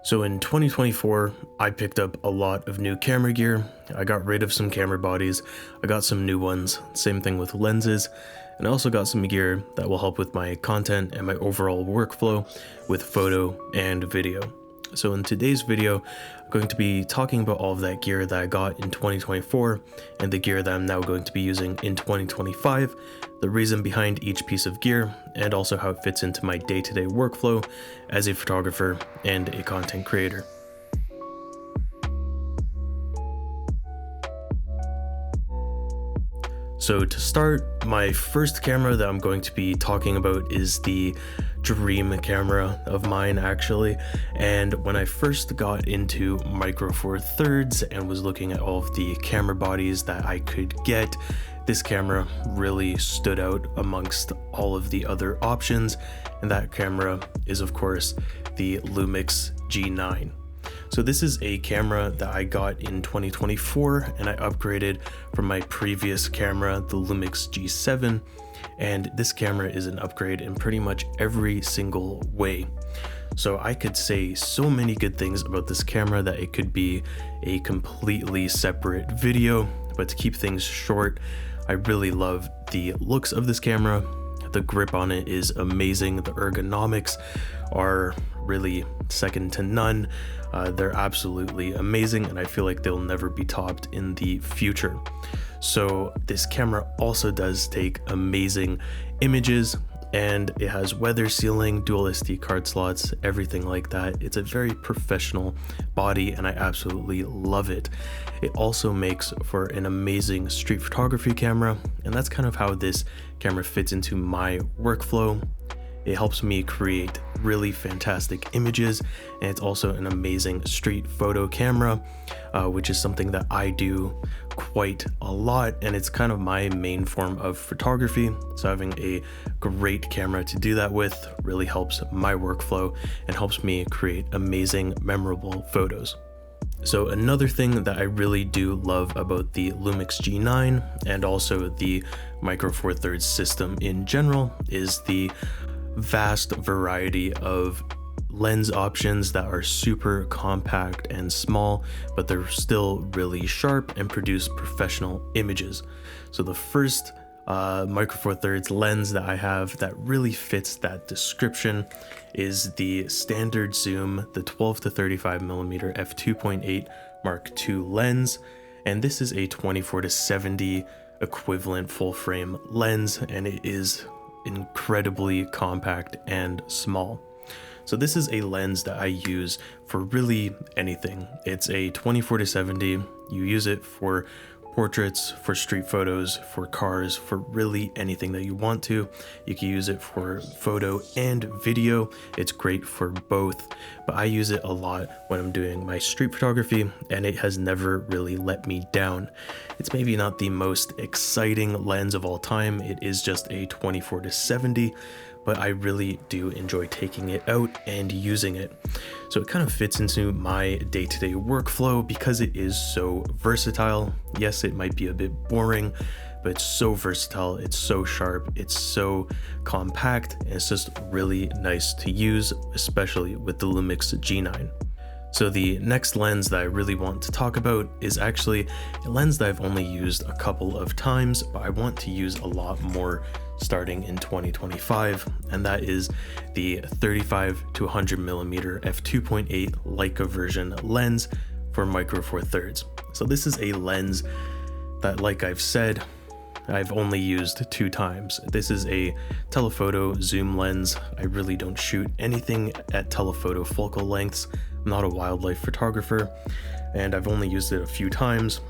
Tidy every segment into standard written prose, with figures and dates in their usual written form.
So in 2024, I picked up a lot of new camera gear. I got rid of some camera bodies, I got some new ones, same thing with lenses, and I also got some gear that will help with my content and my overall workflow with photo and video. So in today's video, I'm going to be talking about all of that gear that I got in 2024 and the gear that I'm now going to be using in 2025, the reason behind each piece of gear, and also how it fits into my day-to-day workflow as a photographer and a content creator. So to start, my first camera that I'm going to be talking about is the dream camera of mine actually. And when I first got into Micro Four Thirds and was looking at all of the camera bodies that I could get, this camera really stood out amongst all of the other options. And that camera is of course the Lumix G9. So this is a camera that I got in 2024 and I upgraded from my previous camera, the Lumix G7, and this camera is an upgrade in pretty much every single way. So I could say so many good things about this camera that it could be a completely separate video, but to keep things short, I really love the looks of this camera. The grip on it is amazing. The ergonomics are really second to none. They're absolutely amazing, and I feel like they'll never be topped in the future. So this camera also does take amazing images, and it has weather sealing, dual SD card slots, everything like that. It's a very professional body and I absolutely love it. It also makes for an amazing street photography camera, and that's kind of how this camera fits into my workflow. It helps me create really fantastic images, and it's also an amazing street photo camera, which is something that I do quite a lot, and it's kind of my main form of photography. So having a great camera to do that with really helps my workflow and helps me create amazing, memorable photos. So another thing that I really do love about the Lumix G9 and also the Micro Four Thirds system in general is the vast variety of lens options that are super compact and small, but they're still really sharp and produce professional images. So the first Micro Four Thirds lens that I have that really fits that description is the standard zoom, the 12 to 35mm f2.8 Mark II lens, and this is a 24 to 70 equivalent full frame lens, and it is incredibly compact and small. So this is a lens that I use for really anything. It's a 24 to 70. You use it for portraits, for street photos, for cars, for really anything that you want to. You can use it for photo and video. It's great for both, but I use it a lot when I'm doing my street photography, and it has never really let me down. It's maybe not the most exciting lens of all time. It is just a 24 to 70, but I really do enjoy taking it out and using it. So it kind of fits into my day-to-day workflow because it is so versatile. Yes, it might be a bit boring, but it's so versatile, it's so sharp, it's so compact, and it's just really nice to use, especially with the Lumix G9. So the next lens that I really want to talk about is actually a lens that I've only used a couple of times, but I want to use a lot more starting in 2025, and that is the 35 to 100mm f2.8 Leica version lens for Micro Four Thirds. So this is a lens that, like I've said, I've only used 2 times. This is a telephoto zoom lens. I really don't shoot anything at telephoto focal lengths. I'm not a wildlife photographer, and I've only used it a few times.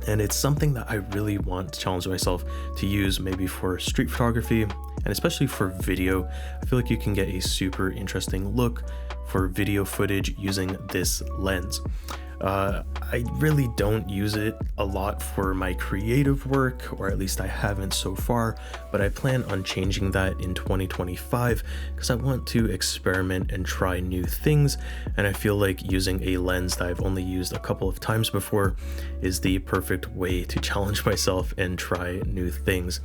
And it's something that I really want to challenge myself to use, maybe for street photography and especially for video. I feel like you can get a super interesting look for video footage using this lens. I really don't use it a lot for my creative work, or at least I haven't so far, but I plan on changing that in 2025 because I want to experiment and try new things, and I feel like using a lens that I've only used a couple of times before is the perfect way to challenge myself and try new things.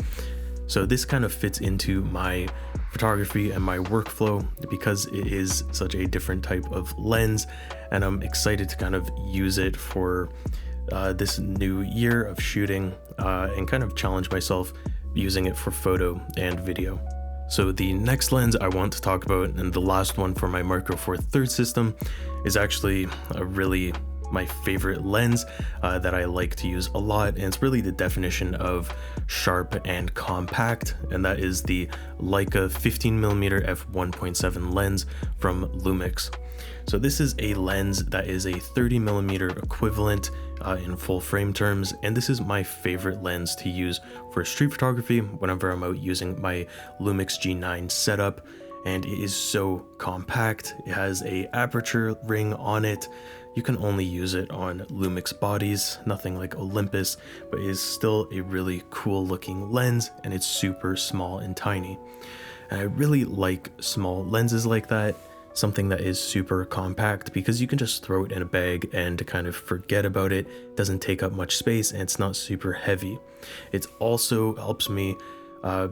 So this kind of fits into my photography and my workflow because it is such a different type of lens, and I'm excited to kind of use it for this new year of shooting and kind of challenge myself using it for photo and video. So the next lens I want to talk about, and the last one for my Micro Four Thirds system, is actually my favorite lens that I like to use a lot, and it's really the definition of sharp and compact, and that is the Leica 15mm f1.7 lens from Lumix. So this is a lens that is a 30mm equivalent in full frame terms, and this is my favorite lens to use for street photography whenever I'm out using my Lumix G9 setup. And it is so compact. It has a aperture ring on it. You can only use it on Lumix bodies, nothing like Olympus, but it is still a really cool looking lens, and it's super small and tiny. And I really like small lenses like that, something that is super compact, because you can just throw it in a bag and kind of forget about it. It doesn't take up much space, and it's not super heavy. It also helps me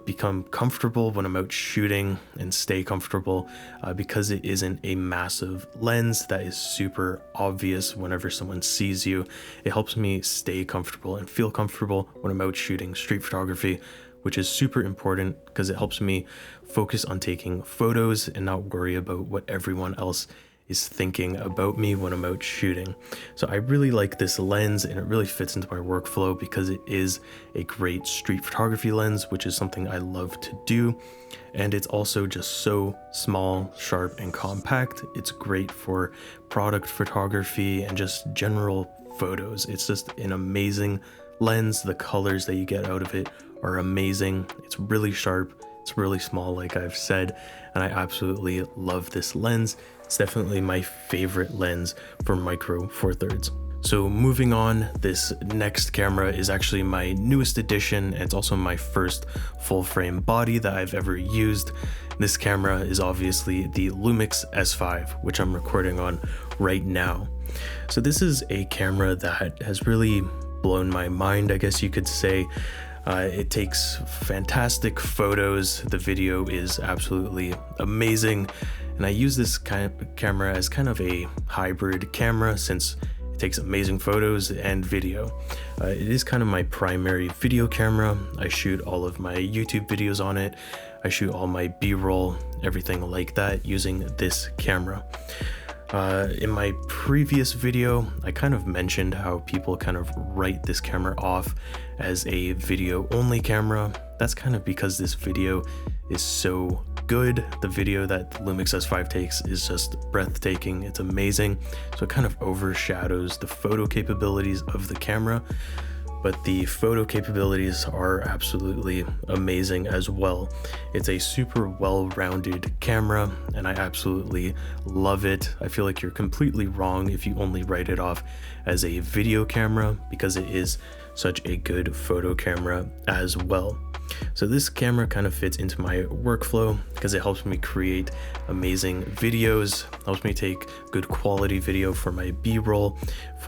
become comfortable when I'm out shooting and stay comfortable because it isn't a massive lens that is super obvious whenever someone sees you. It helps me stay comfortable and feel comfortable when I'm out shooting street photography, which is super important because it helps me focus on taking photos and not worry about what everyone else is thinking about me when I'm out shooting. So I really like this lens, and it really fits into my workflow because it is a great street photography lens, which is something I love to do. And it's also just so small, sharp, and compact. It's great for product photography and just general photos. It's just an amazing lens. The colors that you get out of it are amazing. It's really sharp. It's really small, like I've said, and I absolutely love this lens. It's definitely my favorite lens for Micro Four Thirds. So moving on, this next camera is actually my newest addition, and it's also my first full frame body that I've ever used. This camera is obviously the Lumix S5, which I'm recording on right now. So this is a camera that has really blown my mind, I guess you could say. It takes fantastic photos. The video is absolutely amazing. And I use this kind of camera as kind of a hybrid camera since it takes amazing photos and video. It is kind of my primary video camera. I shoot all of my YouTube videos on it. I shoot all my B-roll, everything like that using this camera. In my previous video, I kind of mentioned how people kind of write this camera off as a video only camera. That's kind of because this video is so good. The video that the Lumix S5 takes is just breathtaking. It's amazing. So it kind of overshadows the photo capabilities of the camera, but the photo capabilities are absolutely amazing as well. It's a super well-rounded camera, and I absolutely love it. I feel like you're completely wrong if you only write it off as a video camera, because it is such a good photo camera as well. So this camera kind of fits into my workflow because it helps me create amazing videos, helps me take good quality video for my B-roll,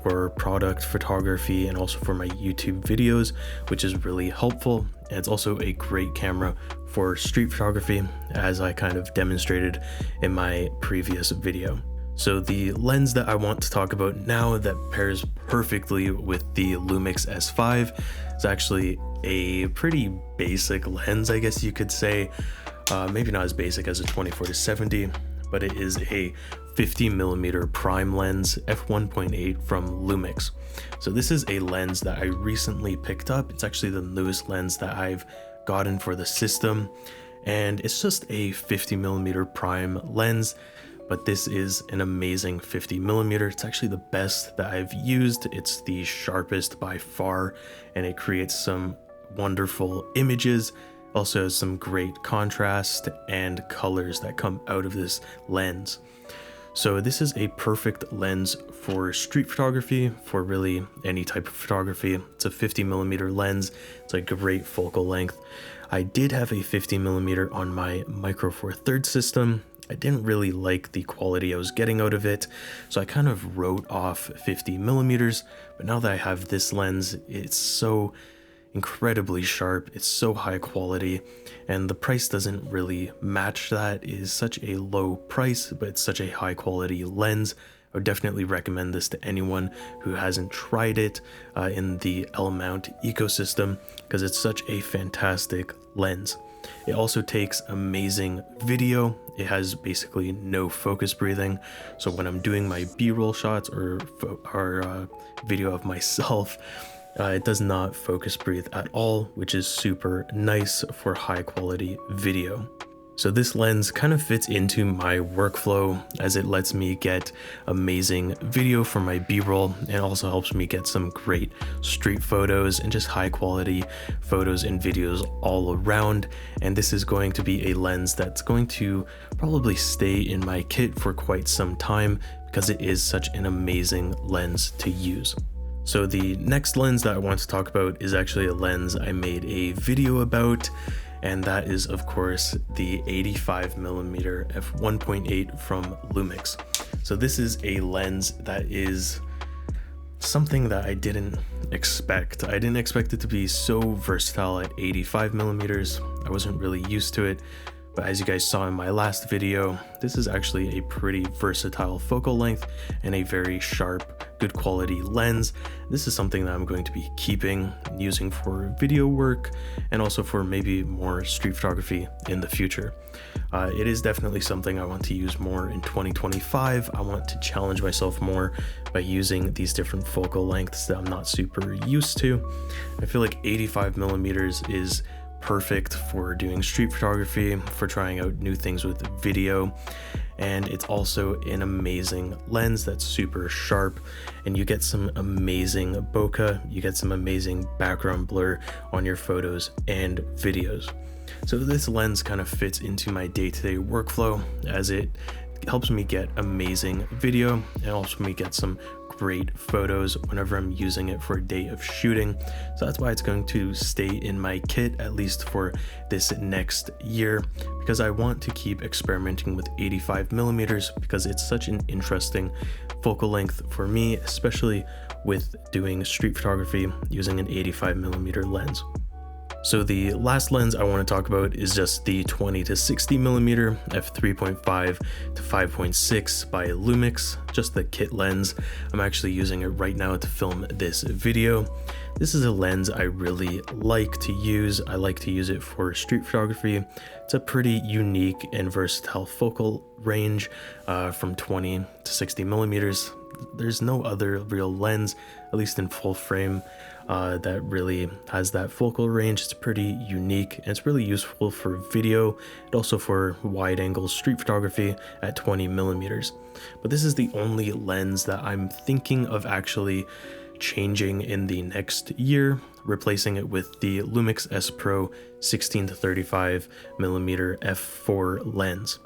for product photography, and also for my YouTube videos, which is really helpful. And it's also a great camera for street photography, as I kind of demonstrated in my previous video. So the lens that I want to talk about now that pairs perfectly with the Lumix S5 is actually a pretty basic lens, I guess you could say. Maybe not as basic as a 24-70, but it is a 50mm prime lens f1.8 from Lumix. So this is a lens that I recently picked up. It's actually the newest lens that I've gotten for the system, and it's just a 50mm prime lens. But this is an amazing 50mm. It's actually the best that I've used. It's the sharpest by far, and it creates some wonderful images. Also has some great contrast and colors that come out of this lens. So this is a perfect lens for street photography, for really any type of photography. It's a 50mm lens. It's a great focal length. I did have a 50mm on my Micro Four Thirds system. I didn't really like the quality I was getting out of it, so I kind of wrote off 50mm, but now that I have this lens, it's so incredibly sharp. It's so high quality, and the price doesn't really match that. It is such a low price, but it's such a high quality lens. I would definitely recommend this to anyone who hasn't tried it in the L-mount ecosystem, because it's such a fantastic lens. It also takes amazing video. It has basically no focus breathing, so when I'm doing my B-roll shots or video of myself, it does not focus breathe at all, which is super nice for high quality video. So this lens kind of fits into my workflow, as it lets me get amazing video for my B-roll, and also helps me get some great street photos and just high quality photos and videos all around. And this is going to be a lens that's going to probably stay in my kit for quite some time, because it is such an amazing lens to use. So the next lens that I want to talk about is actually a lens I made a video about, and that is of course the 85mm f1.8 from Lumix. So this is a lens that is something that I didn't expect. I didn't expect it to be so versatile at 85mm. I wasn't really used to it, but as you guys saw in my last video, this is actually a pretty versatile focal length and a very sharp, good quality lens. This is something that I'm going to be keeping, using for video work, and also for maybe more street photography in the future. It is definitely something I want to use more in 2025. I want to challenge myself more by using these different focal lengths that I'm not super used to. I feel like 85mm is perfect for doing street photography, for trying out new things with video, and it's also an amazing lens that's super sharp, and you get some amazing bokeh, you get some amazing background blur on your photos and videos. So this lens kind of fits into my day-to-day workflow, as it helps me get amazing video and helps me get some great photos whenever I'm using it for a day of shooting. So that's why it's going to stay in my kit, at least for this next year, because I want to keep experimenting with 85mm, because it's such an interesting focal length for me, especially with doing street photography using an 85mm lens. So the last lens I want to talk about is just the 20 to 60mm f3.5 to 5.6 by Lumix, just the kit lens. I'm actually using it right now to film this video. This is a lens I really like to use. I like to use it for street photography. It's a pretty unique and versatile focal range from 20 to 60mm. There's no other real lens, at least in full frame, that really has that focal range. It's pretty unique, and it's really useful for video and also for wide angle street photography at 20mm. But this is the only lens that I'm thinking of actually changing in the next year, replacing it with the Lumix S Pro 16 to 35mm f4 lens.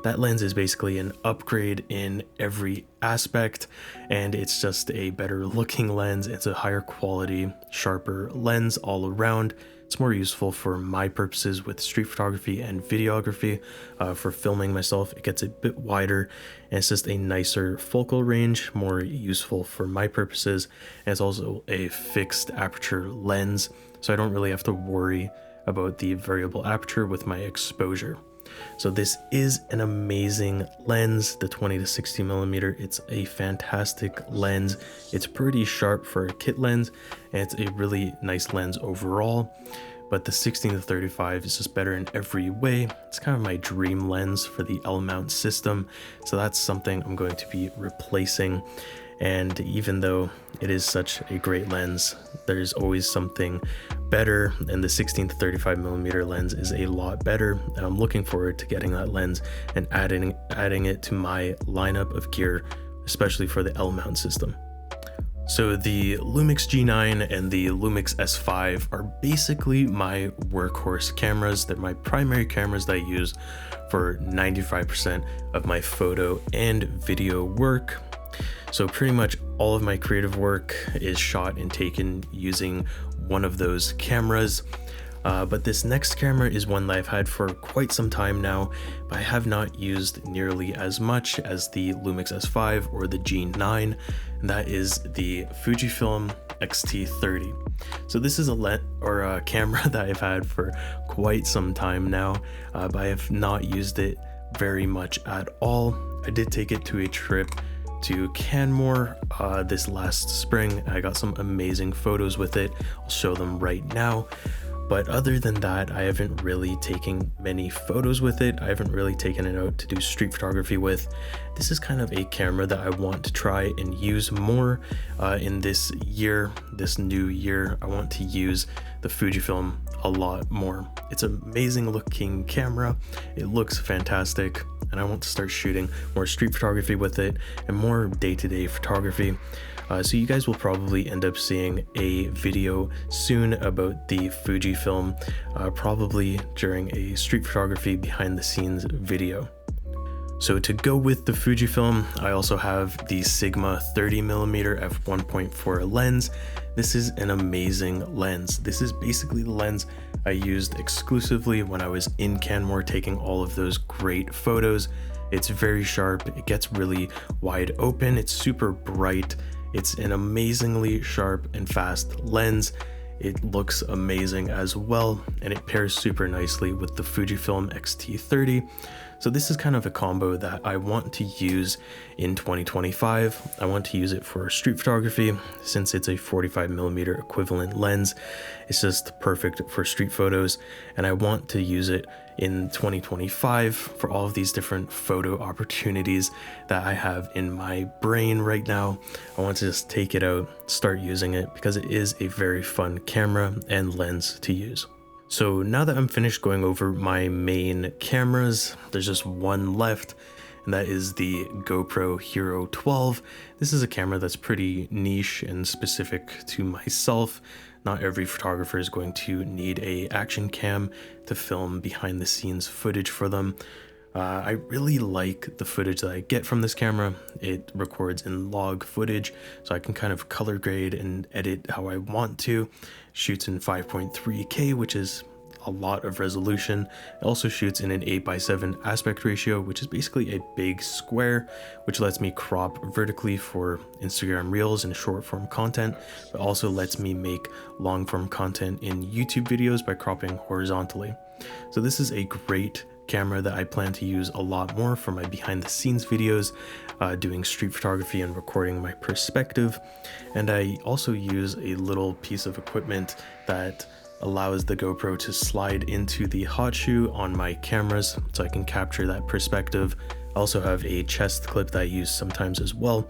That lens is basically an upgrade in every aspect, and it's just a better looking lens. It's a higher quality, sharper lens all around. It's more useful for my purposes with street photography and videography. For filming myself, it gets a bit wider, and it's just a nicer focal range, more useful for my purposes. And it's also a fixed aperture lens, so I don't really have to worry about the variable aperture with my exposure. So this is an amazing lens, the 20 to 60mm. It's a fantastic lens. It's pretty sharp for a kit lens, and it's a really nice lens overall. But the 16 to 35 is just better in every way. It's kind of my dream lens for the L-mount system. So that's something I'm going to be replacing. And even though it is such a great lens, there's always something better, and the 16 to 35mm lens is a lot better. And I'm looking forward to getting that lens and adding it to my lineup of gear, especially for the L-mount system. So the Lumix G9 and the Lumix S5 are basically my workhorse cameras. They're my primary cameras that I use for 95% of my photo and video work. So pretty much all of my creative work is shot and taken using one of those cameras. But this next camera is one that I've had for quite some time now, but I have not used nearly as much as the Lumix S5 or the G9, and that is the Fujifilm X-T30. So this is a camera that I've had for quite some time now, but I have not used it very much at all. I did take it to a trip to Canmore this last spring. I got some amazing photos with it. I'll show them right now. But other than that, I haven't really taken many photos with it. I haven't really taken it out to do street photography with. This is kind of a camera that I want to try and use more in this year, this new year. I want to use the Fujifilm a lot more. It's an amazing looking camera. It looks fantastic, and I want to start shooting more street photography with it and more day-to-day photography. So you guys will probably end up seeing a video soon about the Fujifilm, probably during a street photography behind the scenes video. So to go with the Fujifilm, I also have the Sigma 30mm f1.4 lens. This is an amazing lens. This is basically the lens I used exclusively when I was in Canmore taking all of those great photos. It's very sharp, it gets really wide open, it's super bright. It's an amazingly sharp and fast lens. It looks amazing as well, and it pairs super nicely with the Fujifilm X-T30. So this is kind of a combo that I want to use in 2025. I want to use it for street photography since it's a 45mm equivalent lens. It's just perfect for street photos, and I want to use it in 2025 for all of these different photo opportunities that I have in my brain right now. I want to just take it out, start using it, because it is a very fun camera and lens to use. So now that I'm finished going over my main cameras, there's just one left, and that is the GoPro Hero12. This is a camera that's pretty niche and specific to myself. Not every photographer is going to need a action cam to film behind the scenes footage for them. I really like the footage that I get from this camera. It records in log footage, so I can kind of color grade and edit how I want to. Shoots in 5.3K, which is a lot of resolution. It also shoots in an 8:7 aspect ratio, which is basically a big square, which lets me crop vertically for Instagram Reels and short form content, but also lets me make long form content in YouTube videos by cropping horizontally. So this is a great camera that I plan to use a lot more for my behind the scenes videos, doing street photography and recording my perspective. And I also use a little piece of equipment that allows the GoPro to slide into the hot shoe on my cameras so I can capture that perspective. I also have a chest clip that I use sometimes as well.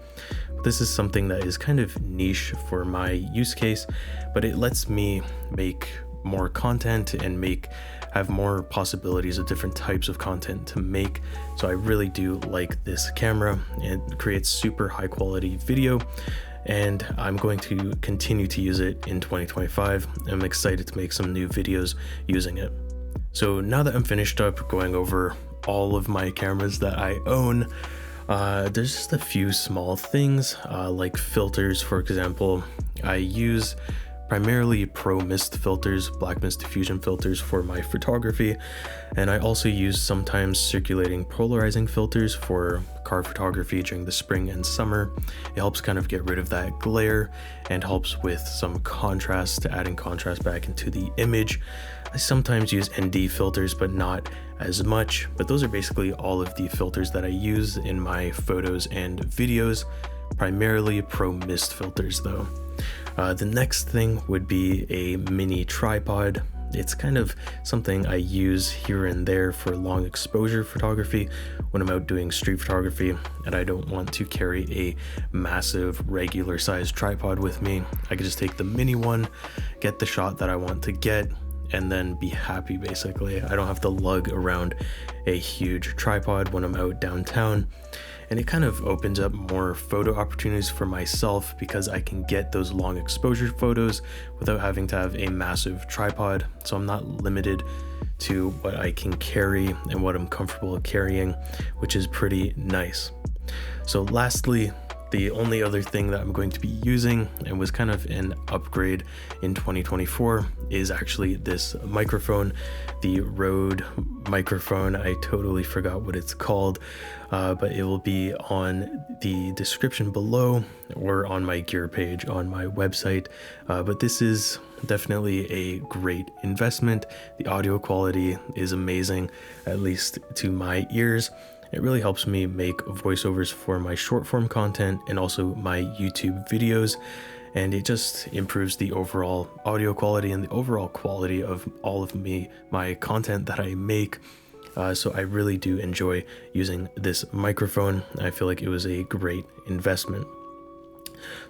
This is something that is kind of niche for my use case, but it lets me make more content and have more possibilities of different types of content to make. So I really do like this camera. It creates super high quality video, and I'm going to continue to use it in 2025. I'm excited to make some new videos using it. So now that I'm finished up going over all of my cameras that I own, there's just a few small things like filters. For example, I use primarily pro mist filters, black mist diffusion filters for my photography, and I also use sometimes circulating polarizing filters for car photography during the spring and summer. It helps kind of get rid of that glare and helps with some contrast, adding contrast back into the image. I sometimes use ND filters, but not as much, but those are basically all of the filters that I use in my photos and videos, primarily pro mist filters though. The next thing would be a mini tripod. It's kind of something I use here and there for long exposure photography when I'm out doing street photography and I don't want to carry a massive regular sized tripod with me. I can just take the mini one, get the shot that I want to get, and then be happy basically. I don't have to lug around a huge tripod when I'm out downtown. And it kind of opens up more photo opportunities for myself because I can get those long exposure photos without having to have a massive tripod. So I'm not limited to what I can carry and what I'm comfortable carrying, which is pretty nice. So lastly, The only other thing that I'm going to be using, and was kind of an upgrade in 2024, is actually this microphone, the Rode microphone. I totally forgot what it's called, but it will be on the description below or on my gear page on my website. But this is definitely a great investment. The audio quality is amazing, at least to my ears. It really helps me make voiceovers for my short form content and also my YouTube videos, and it just improves the overall audio quality and the overall quality of all of my content that I make. So I really do enjoy using this microphone. I feel like it was a great investment.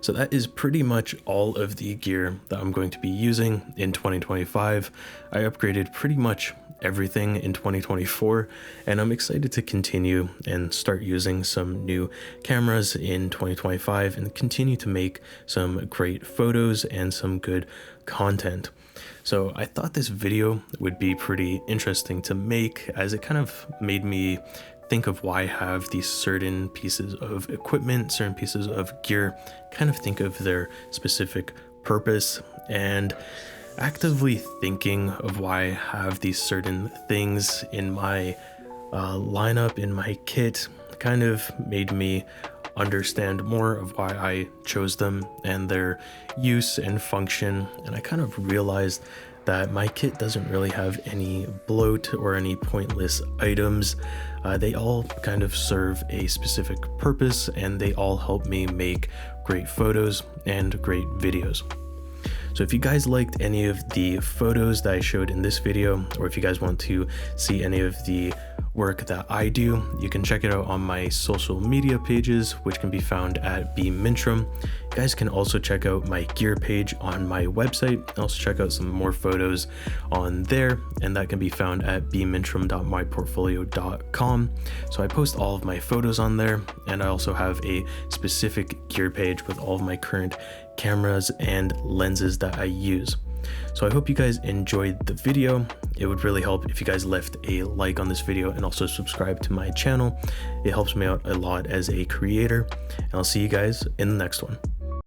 So that is pretty much all of the gear that I'm going to be using in 2025. I upgraded pretty much everything in 2024, and I'm excited to continue and start using some new cameras in 2025 and continue to make some great photos and some good content. So I thought this video would be pretty interesting to make, as it kind of made me think of why I have these certain pieces of equipment, certain pieces of gear, kind of think of their specific purpose, and actively thinking of why I have these certain things in my lineup, in my kit, kind of made me understand more of why I chose them and their use and function. And I kind of realized that my kit doesn't really have any bloat or any pointless items. They all kind of serve a specific purpose, and they all help me make great photos and great videos. So if you guys liked any of the photos that I showed in this video, or if you guys want to see any of the work that I do, you can check it out on my social media pages, which can be found at bmintram. You guys can also check out my gear page on my website, and also check out some more photos on there, and that can be found at bmintram.myportfolio.com. So I post all of my photos on there, and I also have a specific gear page with all of my current cameras and lenses that I use. So I hope you guys enjoyed the video. It would really help if you guys left a like on this video and also subscribe to my channel. It helps me out a lot as a creator, and I'll see you guys in the next one.